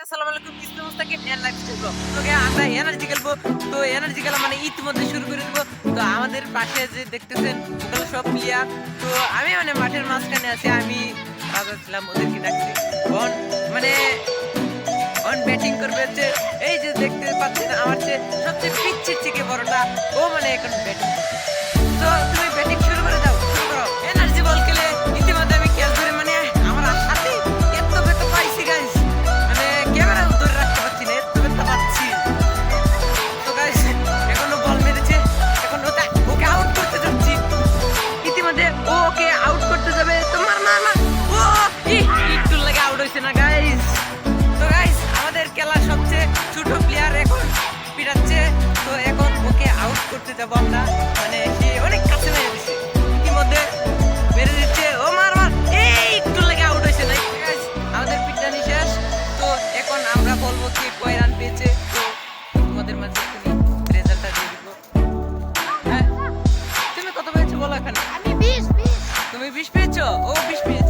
আসসালামু আলাইকুম, ইসলাম মুস্তাকিম energy blog. তোকে আমরা এনার্জি খেলবো। তো এনার্জি খেলা মানে ইতিমধ্যে শুরু করে দেবো। তো আমাদের পাশে যে দেখতেছেন ওগুলো সব প্লেয়ার। তো আমি মানে মাঠের মাঝখানে আছি, আমি রাজা ছিলাম, ওদেরকে ডাকছি। অন মানে অন ব্যাটিং করবে হচ্ছে এই যে দেখতে পাচ্ছেন আমার চেয়ে সবচেয়ে পিচ্ছির থেকে বড়টা, ও মানে এখন ব্যাটিং করবে। তো তুমি ব্যাটিং শুরু করে দাও, শুরু করো। এনার্জি বল খেলে ইতিমধ্যে আমি খেয়াল করে মানে আমার হাতে এত ব্যথা পাইছি গাইস, মানে ক্যামেরা ধরে রাখতে পারছি না, এত ব্যথা পাচ্ছি। তো গাইস এখনো বল মেরেছে, এখন ওকে আউট করতে যাচ্ছি। ইতিমধ্যে ও ওকে আউট করতে যাবে, তো মার মার মার। ও একটু লাগে আউট হয়েছে না গাইস। তো গাইস আমাদের খেলার সবচেয়ে ছোট প্লেয়ার এখন পিটাচ্ছে। তো এখন ওকে আউট করতে যাবো আমরা, মানে সে অনেক কাছে মেরে দিচ্ছে, ইতিমধ্যে মেরে দিচ্ছে। ও মার মার, এই একটু লাগে আউট হয়েছে না গাইস। আমাদের পিটানি শেষ। তো এখন আমরা বলবো কে কয় রান পেয়েছে। তো তোমাদের মাঝে তুমি রেজাল্টটা দিয়ে দিব। হ্যাঁ তুমি কত পেয়েছো বলো এখানে। আমি 20 তুমি 20 পেয়েছো, ও 20 পেয়েছে।